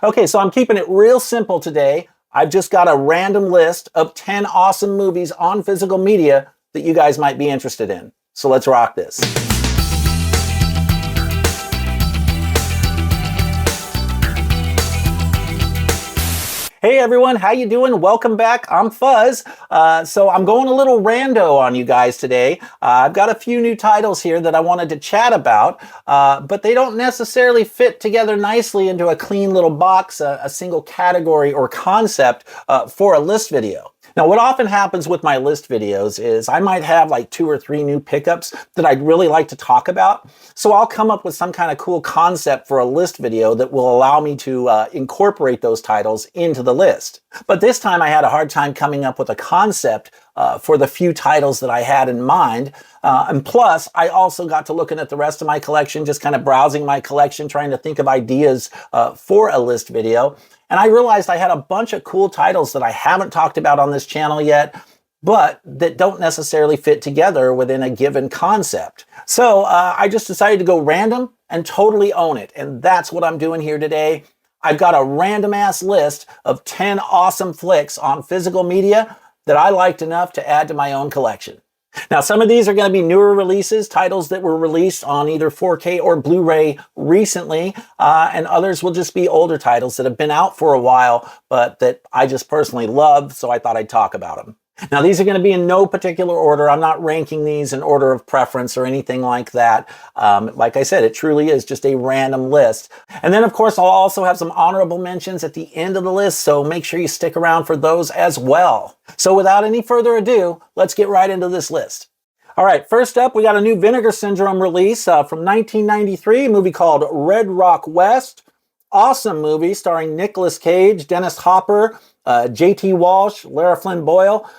Okay, so I'm keeping it real simple today. I've just got a random list of 10 awesome movies on physical media that you guys might be interested in. So let's rock this. Hey everyone, how you doing? Welcome back. I'm Fuzz. So I'm going a little rando on you guys today. I've got a few new titles here that I wanted to chat about, but they don't necessarily fit together nicely into a clean little box, a single category or concept for a list video. Now, what often happens with my list videos is I might have like 2 or 3 new pickups that I'd really like to talk about. So I'll come up with some kind of cool concept for a list video that will allow me to incorporate those titles into the list. But this time I had a hard time coming up with a concept for the few titles that I had in mind. And plus, I also got to looking at the rest of my collection, just kind of browsing my collection, trying to think of ideas for a list video. And I realized I had a bunch of cool titles that I haven't talked about on this channel yet, but that don't necessarily fit together within a given concept. So I just decided to go random and totally own it. And that's what I'm doing here today. I've got a random ass list of 10 awesome flicks on physical media that I liked enough to add to my own collection. Now, some of these are going to be newer releases, titles that were released on either 4K or Blu-ray recently, and others will just be older titles that have been out for a while, but that I just personally love, so I thought I'd talk about them. Now, these are going to be in no particular order. I'm not ranking these in order of preference or anything like that. Like I said, it truly is just a random list. And then, of course, I'll also have some honorable mentions at the end of the list, so make sure you stick around for those as well. So without any further ado, let's get right into this list. All right, first up, we got a new Vinegar Syndrome release from 1993, a movie called Red Rock West. Awesome movie starring Nicolas Cage, Dennis Hopper, J.T. Walsh, Lara Flynn Boyle.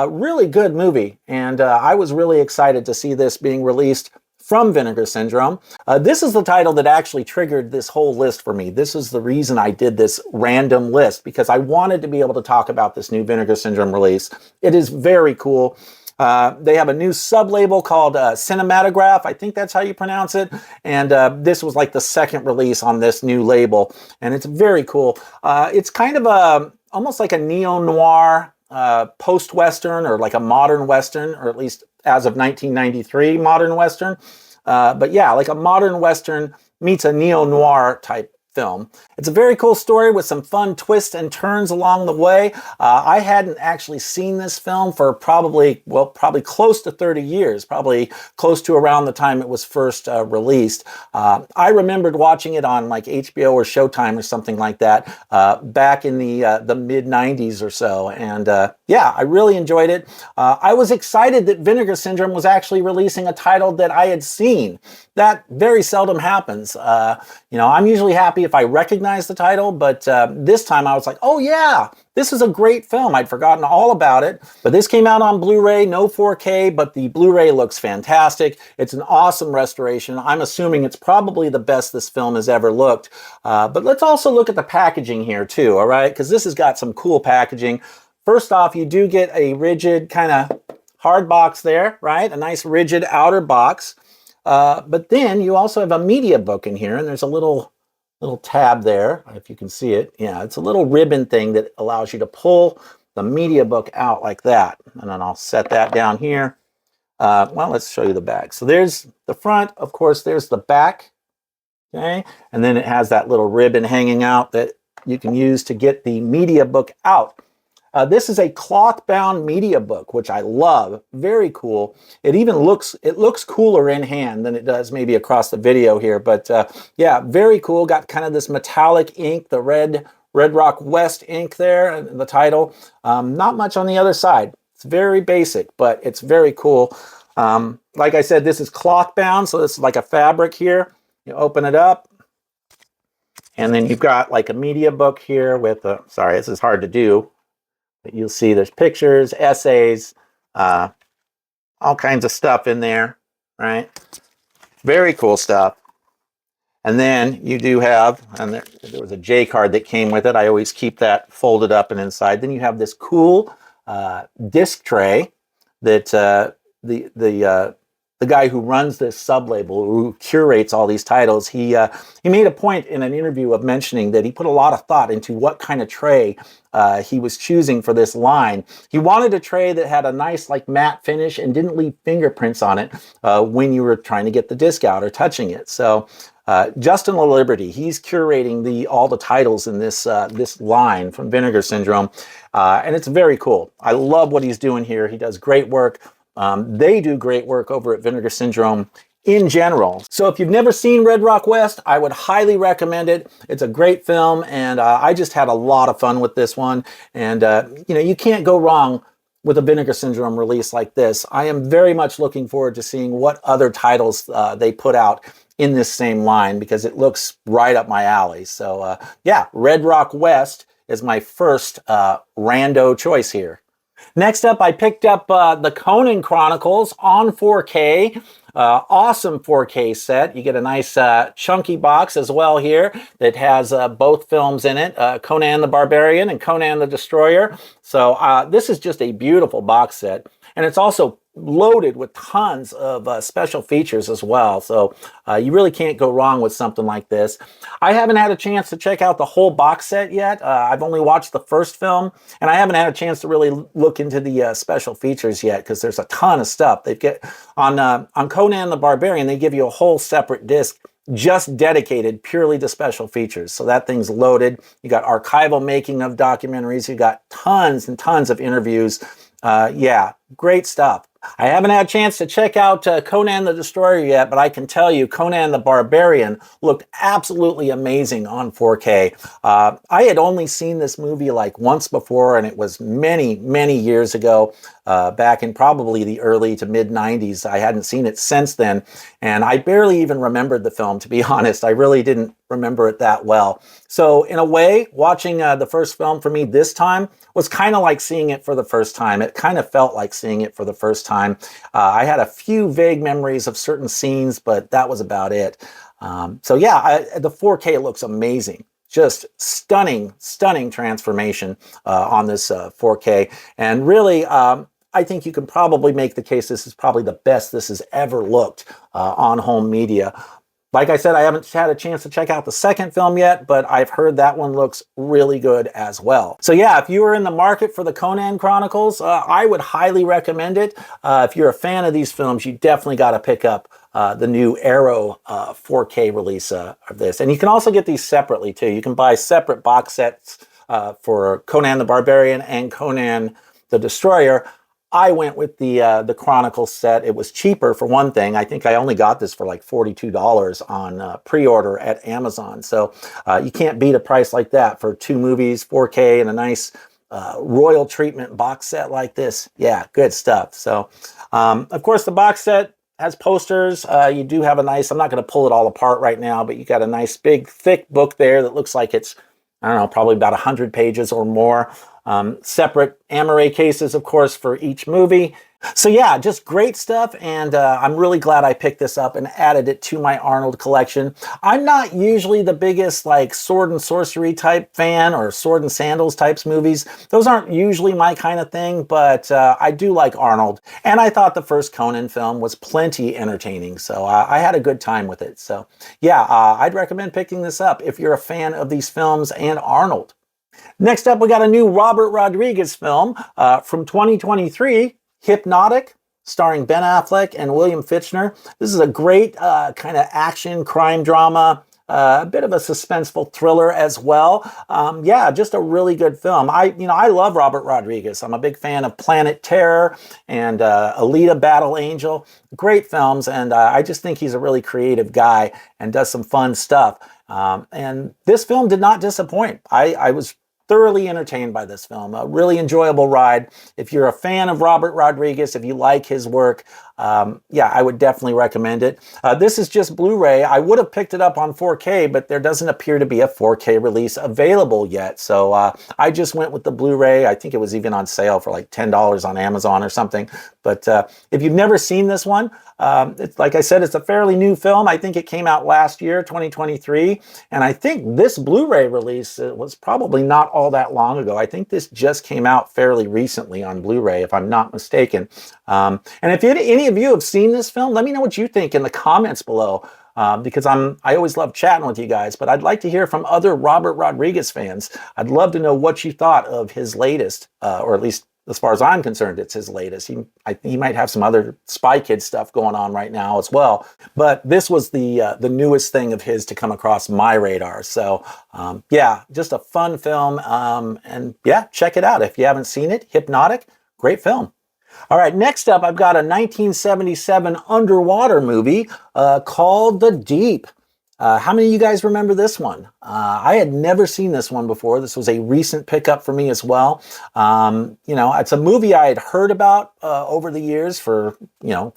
Really good movie, and I was really excited to see this being released from Vinegar Syndrome. This is the title that actually triggered this whole list for me. This is the reason I did this random list, because I wanted to be able to talk about this new Vinegar Syndrome release. It is very cool. They have a new sub-label called Cinematograph. I think that's how you pronounce it. And this was like the second release on this new label. And it's very cool. It's kind of almost like a neo-noir post-Western, or like a modern Western, or at least as of 1993 modern Western. But yeah, like a modern Western meets a neo-noir type film. It's a very cool story with some fun twists and turns along the way. I hadn't actually seen this film for probably close to 30 years, probably close to around the time it was first released. I remembered watching it on like HBO or Showtime or something like that back in the mid 90s or so. And yeah, I really enjoyed it. I was excited that Vinegar Syndrome was actually releasing a title that I had seen. That very seldom happens. I'm usually happy if I recognize the title, but this time I was like, oh yeah, this is a great film. I'd forgotten all about it. But this came out on Blu-ray, no 4K, but the Blu-ray looks fantastic. It's an awesome restoration. I'm assuming it's probably the best this film has ever looked. But let's also look at the packaging here too, all right? Because this has got some cool packaging. First off, you do get a rigid kind of hard box there, right? A nice rigid outer box. But then you also have a media book in here, and there's a little tab there, if you can see it. Yeah, it's a little ribbon thing that allows you to pull the media book out like that. And then I'll set that down here. Well, let's show you the back. So there's the front, of course, there's the back, okay? And then it has that little ribbon hanging out that you can use to get the media book out. This is a cloth-bound media book, which I love. Very cool. It looks cooler in hand than it does maybe across the video here. But yeah, very cool. Got kind of this metallic ink, the Red Rock West ink there, and the title. Not much on the other side. It's very basic, but it's very cool. Like I said, this is cloth-bound, so this is like a fabric here. You open it up, and then you've got like a media book here with a, sorry, this is hard to do. You'll see there's pictures, essays, all kinds of stuff in there, right? Very cool stuff. And then you do have, and there was a J card that came with it. I always keep that folded up and inside. Then you have this cool disc tray that the the guy who runs this sub-label, who curates all these titles, he made a point in an interview of mentioning that he put a lot of thought into what kind of tray he was choosing for this line. He wanted a tray that had a nice like matte finish and didn't leave fingerprints on it when you were trying to get the disc out or touching it. So Justin LaLiberty, he's curating all the titles in this this line from Vinegar Syndrome, and it's very cool. I love what he's doing here. He does great work. They do great work over at Vinegar Syndrome in general. So if you've never seen Red Rock West, I would highly recommend it. It's a great film, and I just had a lot of fun with this one. And you know, you can't go wrong with a Vinegar Syndrome release like this. I am very much looking forward to seeing what other titles they put out in this same line, because it looks right up my alley. So yeah, Red Rock West is my first rando choice here. Next up, I picked up the Conan Chronicles on 4K. Awesome 4K set. You get a nice chunky box as well here that has both films in it, Conan the Barbarian and Conan the Destroyer. So this is just a beautiful box set. And it's also loaded with tons of special features as well. So you really can't go wrong with something like this. I haven't had a chance to check out the whole box set yet. I've only watched the first film, and I haven't had a chance to really look into the special features yet, because there's a ton of stuff. They get on Conan the Barbarian, they give you a whole separate disc just dedicated purely to special features. So that thing's loaded. You got archival making of documentaries. You got tons and tons of interviews. Yeah, great stuff. I haven't had a chance to check out Conan the Destroyer yet, but I can tell you Conan the Barbarian looked absolutely amazing on 4K. I had only seen this movie like once before, and it was many, many years ago, back in probably the early to mid 90s. I hadn't seen it since then, and I barely even remembered the film, to be honest. I really didn't remember it that well. So in a way, watching the first film for me this time was kind of like seeing it for the first time. It kind of felt like seeing it for the first time. I had a few vague memories of certain scenes, but that was about it. So yeah, the 4K looks amazing. Just stunning, stunning transformation on this 4K. And really, I think you can probably make the case this is probably the best this has ever looked on home media. Like I said, I haven't had a chance to check out the second film yet, but I've heard that one looks really good as well. So yeah, if you are in the market for the Conan Chronicles, I would highly recommend it. If you're a fan of these films, you definitely got to pick up the new Arrow 4K release of this. And you can also get these separately too. You can buy separate box sets for Conan the Barbarian and Conan the Destroyer. I went with the Chronicles set. It was cheaper for one thing. I think I only got this for like $42 on pre-order at Amazon. So you can't beat a price like that for 2 movies, 4K, and a nice royal treatment box set like this. Yeah, good stuff. So of course the box set has posters. You do have a nice, I'm not going to pull it all apart right now, but you got a nice big thick book there that looks like it's, I don't know, probably about 100 pages or more. Separate Amaray cases, of course, for each movie. So yeah, just great stuff, and I'm really glad I picked this up and added it to my Arnold collection. I'm not usually the biggest like sword and sorcery type fan or sword and sandals types movies. Those aren't usually my kind of thing, but I do like Arnold, and I thought the first Conan film was plenty entertaining, so I had a good time with it. So yeah, I'd recommend picking this up if you're a fan of these films and Arnold. Next up, we got a new Robert Rodriguez film from 2023, Hypnotic, starring Ben Affleck and William Fichtner. This is a great kind of action crime drama, a bit of a suspenseful thriller as well. Yeah, just a really good film. I love Robert Rodriguez. I'm a big fan of Planet Terror and Alita Battle Angel. Great films, and I just think he's a really creative guy and does some fun stuff. And this film did not disappoint. I was thoroughly entertained by this film. A really enjoyable ride. If you're a fan of Robert Rodriguez, if you like his work, yeah, I would definitely recommend it. This is just Blu-ray. I would have picked it up on 4K, but there doesn't appear to be a 4K release available yet. So I just went with the Blu-ray. I think it was even on sale for like $10 on Amazon or something. But if you've never seen this one, it's, like I said, it's a fairly new film. I think it came out last year, 2023. And I think this Blu-ray release was probably not all that long ago. I think this just came out fairly recently on Blu-ray, if I'm not mistaken. And if any any of you have seen this film, let me know what you think in the comments below. Because I always love chatting with you guys, but I'd like to hear from other Robert Rodriguez fans. I'd love to know what you thought of his latest, or at least as far as I'm concerned, it's his latest. He might have some other Spy Kids stuff going on right now as well, but this was the newest thing of his to come across my radar. So yeah, just a fun film, and yeah, check it out if you haven't seen it. Hypnotic, great film. All right, next up, I've got a 1977 underwater movie called The Deep. How many of you guys remember this one? I had never seen this one before. This was a recent pickup for me as well. You know, it's a movie I had heard about over the years for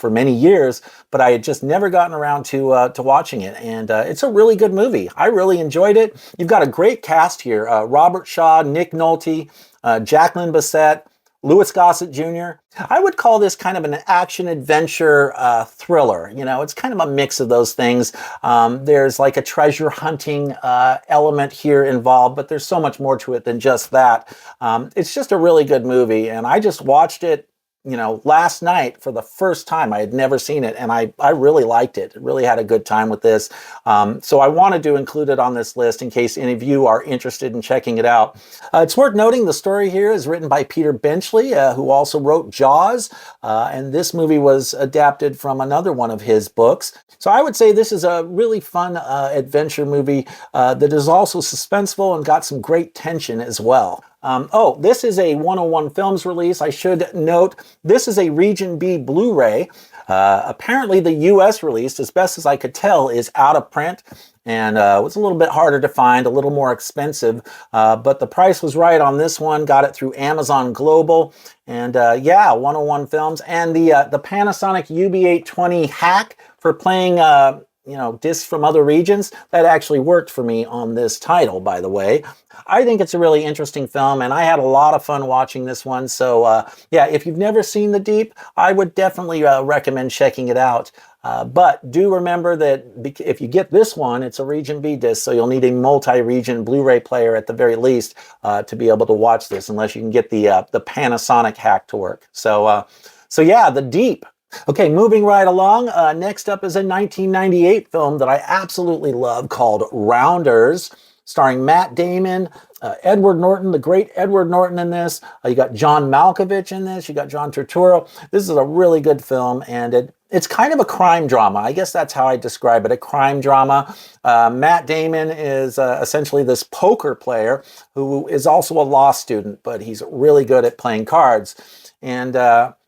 many years, but I had just never gotten around to watching it. And it's a really good movie. I really enjoyed it. You've got a great cast here. Robert Shaw, Nick Nolte, Jacqueline Bisset, Louis Gossett Jr. I would call this kind of an action-adventure thriller. You know, it's kind of a mix of those things. There's like a treasure hunting element here involved, but there's so much more to it than just that. It's just a really good movie, and I just watched it, you know, last night for the first time. I had never seen it, and I really liked it. Really had a good time with this. So I wanted to include it on this list in case any of you are interested in checking it out. It's worth noting the story here is written by Peter Benchley, who also wrote Jaws, and this movie was adapted from another one of his books. So I would say this is a really fun adventure movie that is also suspenseful and got some great tension as well. Oh, this is a 101 Films release. I should note, this is a Region B Blu-ray. Apparently the US release, as best as I could tell, is out of print and was a little bit harder to find, a little more expensive, but the price was right on this one. Got it through Amazon Global, and yeah, 101 Films. And the Panasonic UB820 hack for playing you know, discs from other regions, that actually worked for me on this title, by the way. I think it's a really interesting film, and I had a lot of fun watching this one. So yeah, if you've never seen The Deep, I would definitely recommend checking it out. But do remember that if you get this one, it's a Region B disc, so you'll need a multi-region Blu-ray player at the very least to be able to watch this, unless you can get the Panasonic hack to work. So yeah, The Deep. Okay, moving right along, next up is a 1998 film that I absolutely love called Rounders, starring Matt Damon, Edward Norton, the great Edward Norton in this. You got John Malkovich in this, you got John Turturro. This is a really good film, and it's kind of a crime drama. I guess that's how I describe it, a crime drama. Matt Damon is essentially this poker player who is also a law student, but he's really good at playing cards. And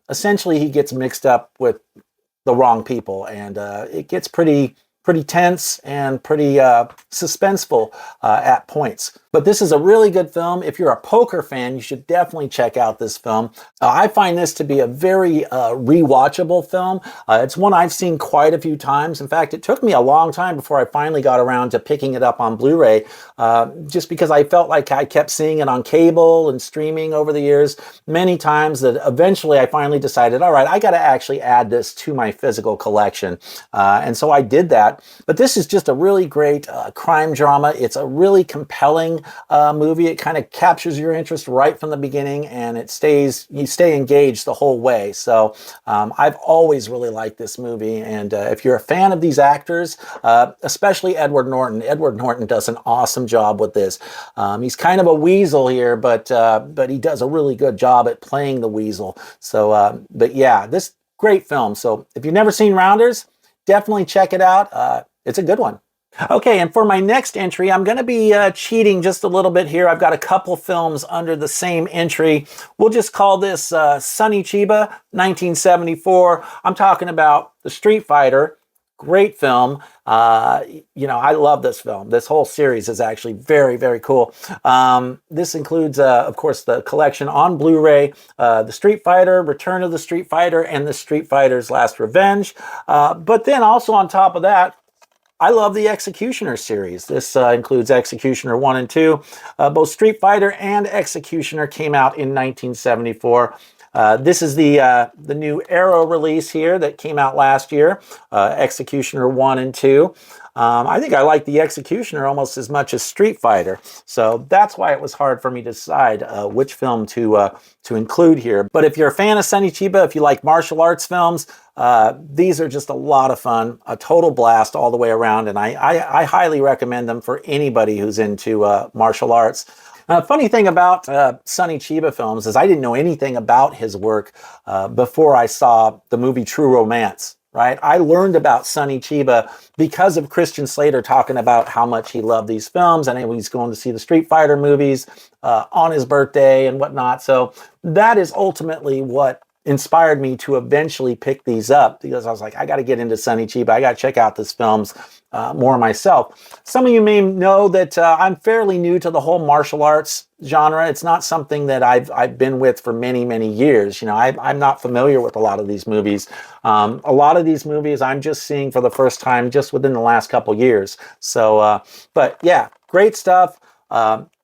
essentially, he gets mixed up with the wrong people, and it gets pretty tense and pretty suspenseful at points. But this is a really good film. If you're a poker fan, you should definitely check out this film. I find this to be a very rewatchable film. It's one I've seen quite a few times. In fact, it took me a long time before I finally got around to picking it up on Blu-ray, just because I felt like I kept seeing it on cable and streaming over the years many times, that eventually I finally decided, all right, I got to actually add this to my physical collection. And so I did that. But this is just a really great crime drama. It's a really compelling movie. It kind of captures your interest right from the beginning, and you stay engaged the whole way. So I've always really liked this movie, and if you're a fan of these actors, especially Edward Norton does an awesome job with this. He's kind of a weasel here, but he does a really good job at playing the weasel. So, but yeah, this great film. So if you've never seen Rounders, definitely check it out. It's a good one. Okay, and for my next entry, I'm going to be cheating just a little bit here. I've got a couple films under the same entry. We'll just call this Sonny Chiba, 1974. I'm talking about The Street Fighter. Great film. You know, I love this film. This whole series is actually very, very cool. This includes, of course, the collection on Blu-ray, The Street Fighter, Return of the Street Fighter, and The Street Fighter's Last Revenge. But then also on top of that, I love the Executioner series. This includes Executioner 1 and 2. Both Street Fighter and Executioner came out in 1974. This is the new Arrow release here that came out last year, Executioner 1 and 2. I think I like The Executioner almost as much as Street Fighter. So that's why it was hard for me to decide which film to include here. But if you're a fan of Sonny Chiba, if you like martial arts films, these are just a lot of fun, a total blast all the way around, and I highly recommend them for anybody who's into martial arts. Funny thing about Sonny Chiba films is I didn't know anything about his work before I saw the movie True Romance. Right, I learned about Sonny Chiba because of Christian Slater talking about how much he loved these films, and he was going to see the Street Fighter movies on his birthday and whatnot. So that is ultimately what inspired me to eventually pick these up, because I was like, I got to get into Sonny Chiba. I got to check out these films more myself. Some of you may know that I'm fairly new to the whole martial arts genre. It's not something that I've been with for many, many years. You know, I'm not familiar with a lot of these movies. A lot of these movies I'm just seeing for the first time just within the last couple years. So, but yeah, great stuff.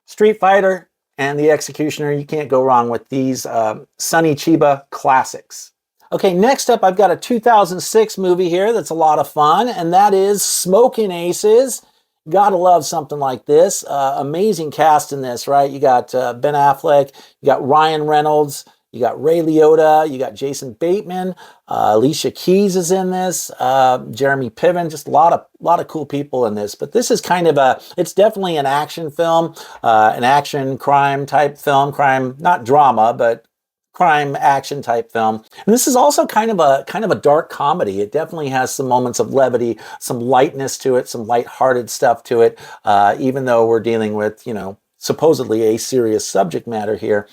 Street Fighter and The Executioner, you can't go wrong with these Sonny Chiba classics. Okay, next up, I've got a 2006 movie here that's a lot of fun, and that is Smokin' Aces. Gotta love something like this. Amazing cast in this, right? You got Ben Affleck, you got Ryan Reynolds, you got Ray Liotta, you got Jason Bateman, Alicia Keys is in this, Jeremy Piven, just a lot of cool people in this. But this is kind of it's definitely an action film, an action crime type film, crime, not drama, but crime action type film. And this is also kind of a dark comedy. It definitely has some moments of levity, some lightness to it, some lighthearted stuff to it, even though we're dealing with, you know, supposedly a serious subject matter here.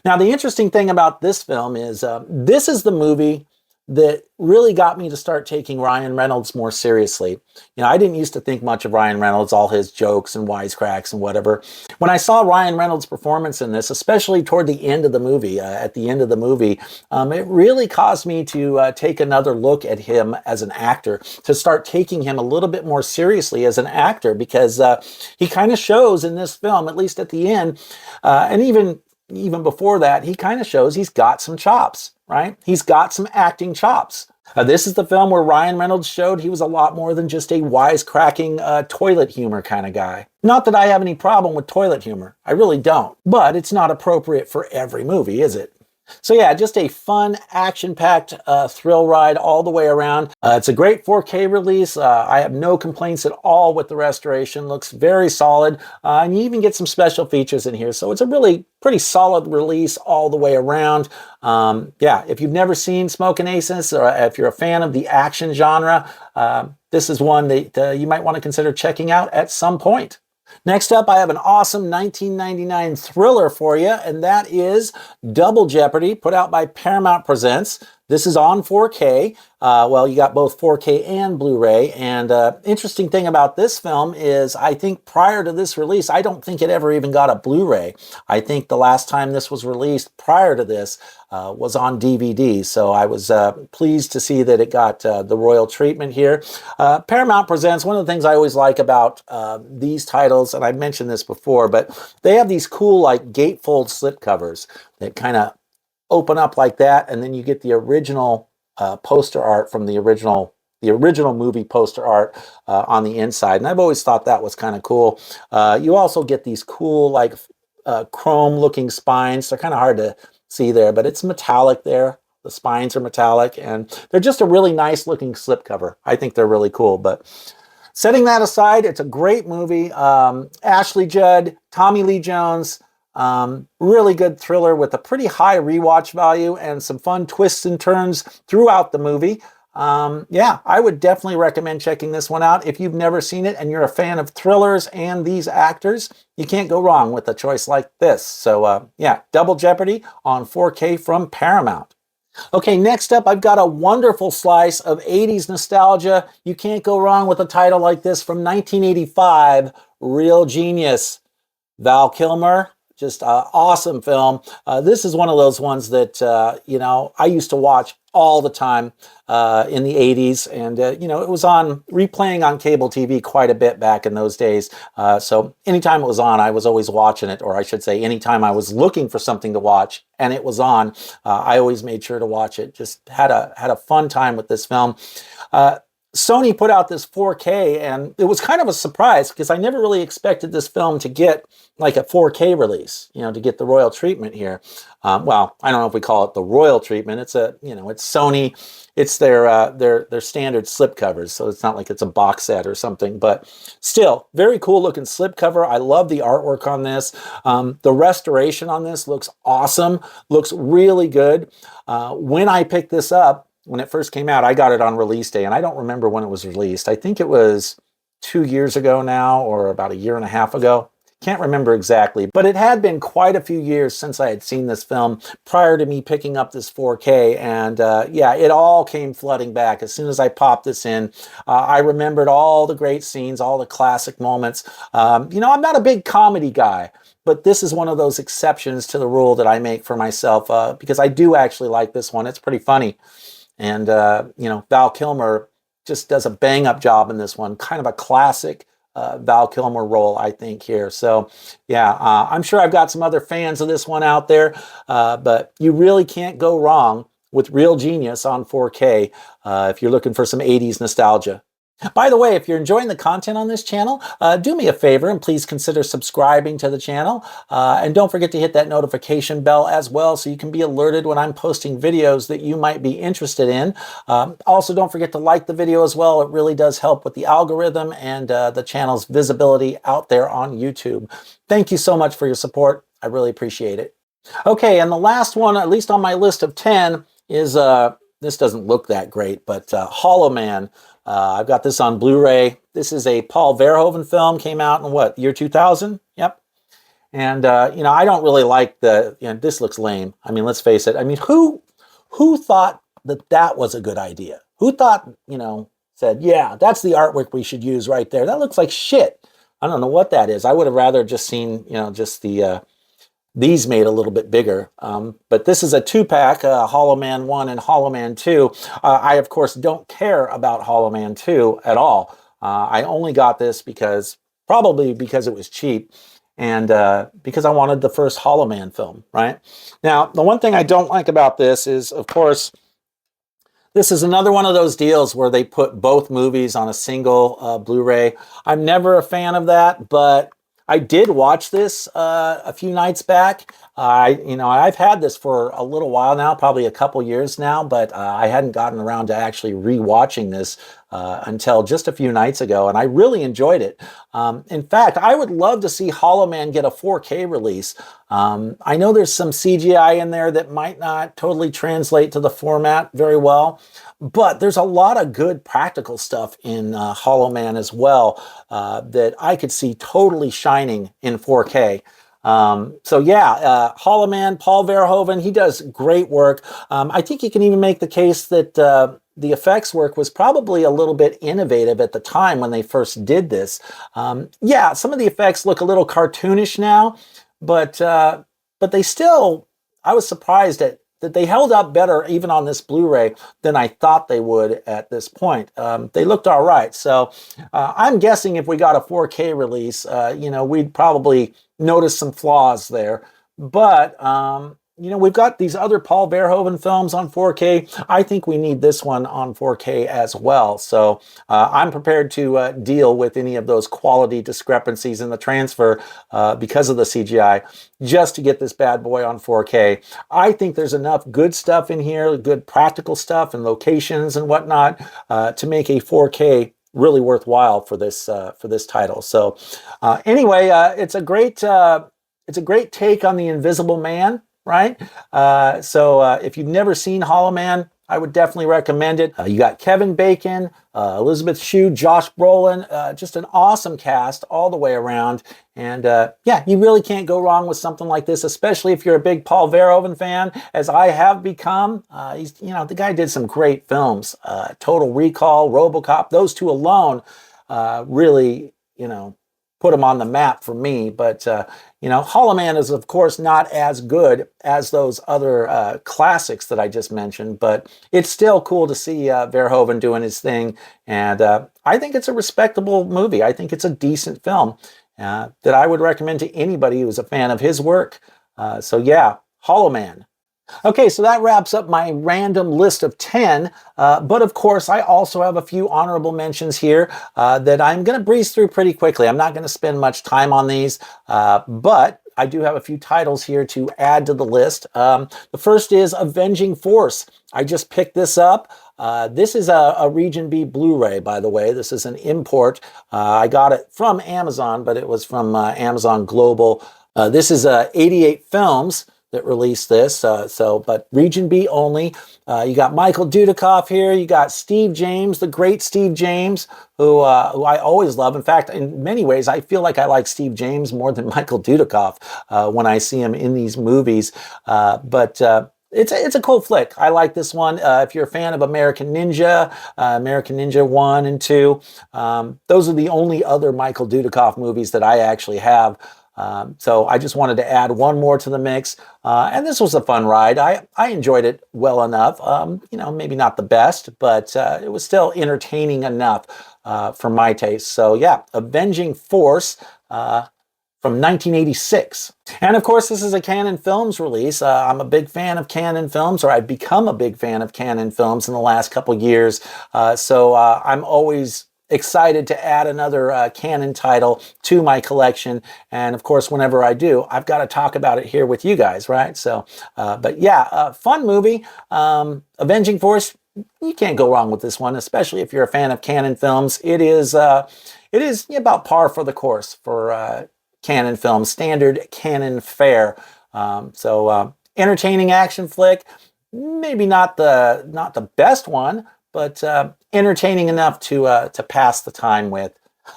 Now, the interesting thing about this film is this is the movie that really got me to start taking Ryan Reynolds more seriously. You know, I didn't used to think much of Ryan Reynolds, all his jokes and wisecracks and whatever. When I saw Ryan Reynolds' performance in this, especially toward the end of the movie, at the end of the movie, it really caused me to take another look at him as an actor, to start taking him a little bit more seriously as an actor, because he kind of shows in this film, at least at the end, and even before that, he kind of shows he's got some chops, right? He's got some acting chops. This is the film where Ryan Reynolds showed he was a lot more than just a wisecracking toilet humor kind of guy. Not that I have any problem with toilet humor. I really don't. But it's not appropriate for every movie, is it? So yeah, just a fun, action-packed thrill ride all the way around. It's a great 4K release. I have no complaints at all with the restoration. Looks very solid. And you even get some special features in here. So it's a really pretty solid release all the way around. Yeah, if you've never seen Smokin' Aces, or if you're a fan of the action genre, this is one that you might want to consider checking out at some point. Next up, I have an awesome 1999 thriller for you, and that is Double Jeopardy, put out by Paramount Presents. This is on 4K. Well, you got both 4K and Blu-ray. And interesting thing about this film is I think prior to this release, I don't think it ever even got a Blu-ray. I think the last time this was released prior to this was on DVD. So I was pleased to see that it got the royal treatment here. Paramount Presents, one of the things I always like about these titles, and I've mentioned this before, but they have these cool like gatefold slipcovers that kind of open up like that, and then you get the original poster art from the original movie poster art on the inside. And I've always thought that was kind of cool. You also get these cool like chrome looking spines. They're kind of hard to see there, but it's metallic there. The spines are metallic, and they're just a really nice looking slipcover. I think they're really cool. But setting that aside, it's a great movie. Ashley Judd, Tommy Lee Jones, really good thriller with a pretty high rewatch value and some fun twists and turns throughout the movie. Yeah, I would definitely recommend checking this one out. If you've never seen it and you're a fan of thrillers and these actors, you can't go wrong with a choice like this. So yeah, Double Jeopardy on 4K from Paramount. Okay, next up, I've got a wonderful slice of 80s nostalgia. You can't go wrong with a title like this from 1985, Real Genius. Val Kilmer. Just awesome film. This is one of those ones that, you know, I used to watch all the time in the 80s. And, you know, it was on replaying on cable TV quite a bit back in those days. So anytime it was on, I was always watching it. Or I should say, anytime I was looking for something to watch and it was on, I always made sure to watch it. Just had a fun time with this film. Sony put out this 4K, and it was kind of a surprise because I never really expected this film to get like a 4K release, you know, to get the royal treatment here. Well, I don't know if we call it the royal treatment. It's a, you know, it's Sony. It's their standard slipcovers, so it's not like it's a box set or something. But still, very cool looking slipcover. I love the artwork on this. The restoration on this looks awesome. Looks really good. When I picked this up, when it first came out, I got it on release day, and I don't remember when it was released. I think it was 2 years ago now, or about a year and a half ago. Can't remember exactly, but it had been quite a few years since I had seen this film prior to me picking up this 4K, and yeah, it all came flooding back. As soon as I popped this in, I remembered all the great scenes, all the classic moments. You know, I'm not a big comedy guy, but this is one of those exceptions to the rule that I make for myself, because I do actually like this one. It's pretty funny. And, you know, Val Kilmer just does a bang-up job in this one. Kind of a classic Val Kilmer role, I think, here. So, yeah, I'm sure I've got some other fans of this one out there, but you really can't go wrong with Real Genius on 4K if you're looking for some 80s nostalgia. By the way, if you're enjoying the content on this channel, do me a favor and please consider subscribing to the channel. And don't forget to hit that notification bell as well so you can be alerted when I'm posting videos that you might be interested in. Also, don't forget to like the video as well. It really does help with the algorithm and the channel's visibility out there on YouTube. Thank you so much for your support. I really appreciate it. Okay, and the last one, at least on my list of 10, is, this doesn't look that great, but Hollow Man. I've got this on Blu-ray. This is a Paul Verhoeven film, came out in what, year 2000? Yep. And, you know, I don't really like the, you know, this looks lame. I mean, let's face it. I mean, who thought that that was a good idea? Who thought, you know, said, yeah, that's the artwork we should use right there. That looks like shit. I don't know what that is. I would have rather just seen, you know, just the, these made a little bit bigger. But this is a 2-pack, Hollow Man 1 and Hollow Man 2. I, of course, don't care about Hollow Man 2 at all. I only got this probably because it was cheap and because I wanted the first Hollow Man film, right? Now, the one thing I don't like about this is, of course, this is another one of those deals where they put both movies on a single Blu-ray. I'm never a fan of that, but I did watch this a few nights back. You know, I've had this for a little while now, probably a couple years now, but I hadn't gotten around to actually rewatching this until just a few nights ago, and I really enjoyed it. In fact, I would love to see Hollow Man get a 4K release. I know there's some CGI in there that might not totally translate to the format very well, but there's a lot of good practical stuff in Hollow Man as well that I could see totally shining in 4K. So yeah, Hollow Man, Paul Verhoeven, he does great work. I think you can even make the case that the effects work was probably a little bit innovative at the time when they first did this. Yeah, some of the effects look a little cartoonish now, but they still, I was surprised that they held up better even on this Blu-ray than I thought they would at this point. They looked all right. So I'm guessing if we got a 4K release, you know, we'd probably notice some flaws there. But, you know, we've got these other Paul Verhoeven films on 4K. I think we need this one on 4K as well. So I'm prepared to deal with any of those quality discrepancies in the transfer because of the CGI, just to get this bad boy on 4K. I think there's enough good stuff in here, good practical stuff and locations and whatnot to make a 4K really worthwhile for this title. So anyway, it's a great take on the Invisible Man. Right? So if you've never seen Hollow Man, I would definitely recommend it. You got Kevin Bacon, Elizabeth Shue, Josh Brolin, just an awesome cast all the way around. And yeah, you really can't go wrong with something like this, especially if you're a big Paul Verhoeven fan, as I have become. He's, you know, the guy did some great films. Total Recall, RoboCop, those two alone really, you know, put him on the map for me. But you know, Hollow Man is, of course, not as good as those other classics that I just mentioned, but it's still cool to see Verhoeven doing his thing. And I think it's a respectable movie. I think it's a decent film that I would recommend to anybody who's a fan of his work. So yeah, Hollow Man. Okay, so that wraps up my random list of 10. But of course, I also have a few honorable mentions here that I'm going to breeze through pretty quickly. I'm not going to spend much time on these, but I do have a few titles here to add to the list. The first is Avenging Force. I just picked this up. This is a Region B Blu-ray, by the way. This is an import. I got it from Amazon, but it was from Amazon Global. This is 88 Films that released this, but Region B only. You got Michael Dudikoff here. You got Steve James, the great Steve James, who I always love. In fact, in many ways, I feel like I like Steve James more than Michael Dudikoff when I see him in these movies. But it's a cool flick. I like this one. If you're a fan of American Ninja, American Ninja 1 and 2, those are the only other Michael Dudikoff movies that I actually have. So I just wanted to add one more to the mix. And this was a fun ride. I enjoyed it well enough. Maybe not the best, but it was still entertaining enough for my taste. So yeah, Avenging Force from 1986. And of course, this is a Canon Films release. I'm a big fan of Canon Films, or I've become a big fan of Canon Films in the last couple years. So I'm always excited to add another Canon title to my collection. And of course, whenever I do, I've got to talk about it here with you guys, right? So, but yeah, fun movie. Avenging Force, you can't go wrong with this one, especially if you're a fan of Canon Films. It is about par for the course for Canon Films, standard Canon fare. Entertaining action flick, maybe not the best one, but entertaining enough to pass the time with.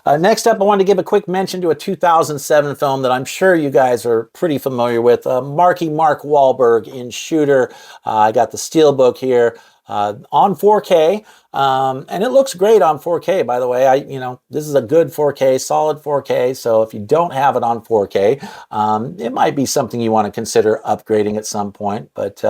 Next up, I wanted to give a quick mention to a 2007 film that I'm sure you guys are pretty familiar with. Mark Wahlberg in Shooter. I got the Steelbook here on 4K. And it looks great on 4K, by the way. This is a good 4K, solid 4K. So if you don't have it on 4K, it might be something you want to consider upgrading at some point. But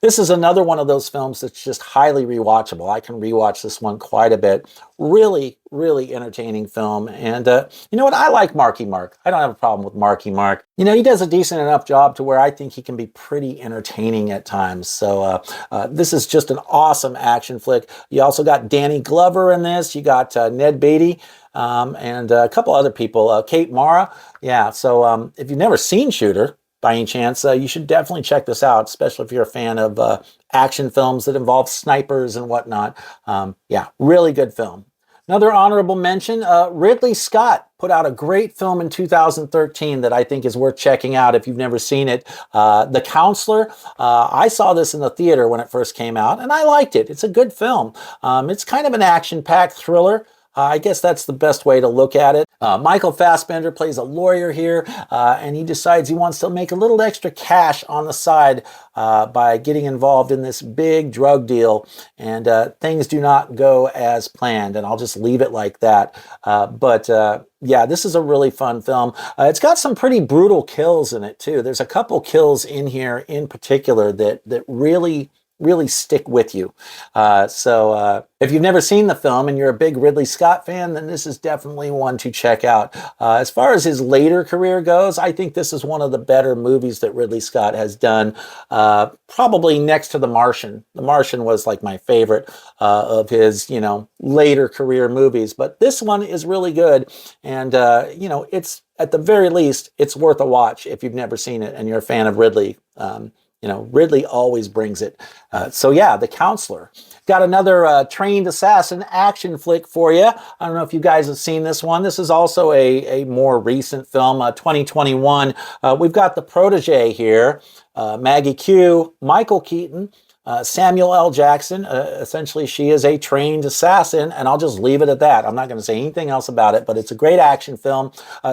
this is another one of those films that's just highly rewatchable. I can rewatch this one quite a bit. Really, really entertaining film. And you know what? I like Marky Mark. I don't have a problem with Marky Mark. He does a decent enough job to where I think he can be pretty entertaining at times. So this is just an awesome action flick. You also got Danny Glover in this. You got Ned Beatty and a couple other people. Kate Mara. Yeah, so if you've never seen Shooter, by any chance, you should definitely check this out, especially if you're a fan of action films that involve snipers and whatnot. Yeah, really good film. Another honorable mention, Ridley Scott put out a great film in 2013 that I think is worth checking out if you've never seen it. The Counselor. I saw this in the theater when it first came out, and I liked it. It's a good film. It's kind of an action-packed thriller. I guess that's the best way to look at it. Michael Fassbender plays a lawyer here, and he decides he wants to make a little extra cash on the side by getting involved in this big drug deal, and things do not go as planned, and I'll just leave it like that. Yeah, this is a really fun film. It's got some pretty brutal kills in it, too. There's a couple kills in here in particular that really stick with you. If you've never seen the film and you're a big Ridley Scott fan, then this is definitely one to check out. As far as his later career goes, I think this is one of the better movies that Ridley Scott has done, probably next to The Martian. The Martian was like my favorite of his, later career movies, but this one is really good. And, it's at the very least, it's worth a watch if you've never seen it and you're a fan of Ridley. Ridley always brings it. So yeah, The Counselor. Got another trained assassin action flick for you. I don't know if you guys have seen this one. This is also a more recent film, 2021. We've got The Protege here. Maggie Q, Michael Keaton, Samuel L. Jackson. Essentially, she is a trained assassin, and I'll just leave it at that. I'm not going to say anything else about it, but it's a great action film.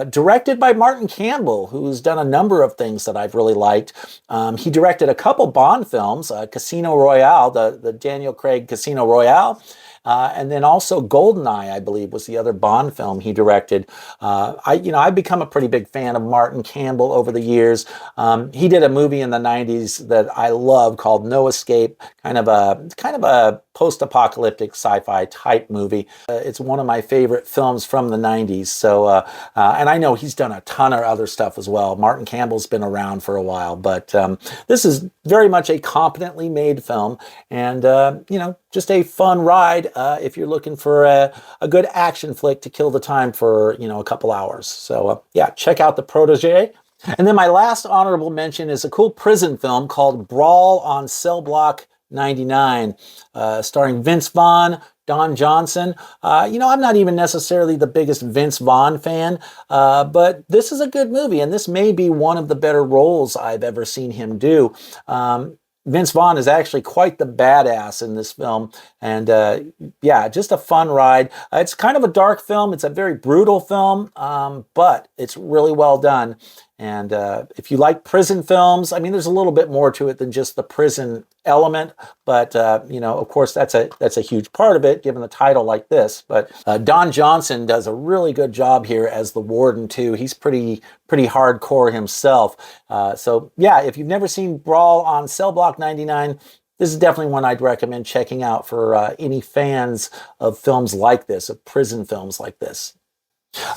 Directed by Martin Campbell, who's done a number of things that I've really liked. He directed a couple Bond films, Casino Royale, the Daniel Craig Casino Royale, And then also Goldeneye, I believe, was the other Bond film he directed. I've become a pretty big fan of Martin Campbell over the years. He did a movie in the 90s that I love called No Escape, kind of a post-apocalyptic sci-fi type movie. It's one of my favorite films from the 90s. So, and I know he's done a ton of other stuff as well. Martin Campbell's been around for a while, but this is very much a competently made film, and just a fun ride if you're looking for a good action flick to kill the time for a couple hours. So yeah, check out The Protege. And then my last honorable mention is a cool prison film called Brawl on Cell Block 99, starring Vince Vaughn, Don Johnson. I'm not even necessarily the biggest Vince Vaughn fan, but this is a good movie, and this may be one of the better roles I've ever seen him do. Vince Vaughn is actually quite the badass in this film, and yeah, just a fun ride. It's kind of a dark film. It's a very brutal film, but it's really well done. And if you like prison films, I mean, there's a little bit more to it than just the prison element, but of course, that's a huge part of it, given the title like this. But Don Johnson does a really good job here as the warden too. He's pretty hardcore himself. So yeah, if you've never seen Brawl on Cell Block 99, this is definitely one I'd recommend checking out for any fans of films like this, of prison films like this.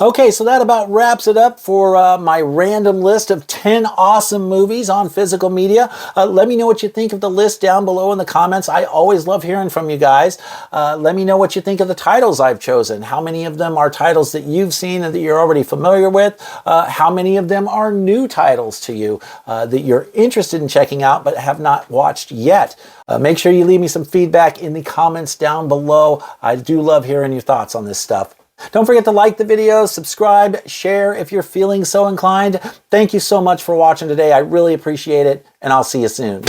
Okay, so that about wraps it up for my random list of 10 awesome movies on physical media. Let me know what you think of the list down below in the comments. I always love hearing from you guys. Let me know what you think of the titles I've chosen. How many of them are titles that you've seen and that you're already familiar with? How many of them are new titles to you that you're interested in checking out but have not watched yet? Make sure you leave me some feedback in the comments down below. I do love hearing your thoughts on this stuff. Don't forget to like the video, subscribe, share if you're feeling so inclined. Thank you so much for watching today. I really appreciate it, and I'll see you soon.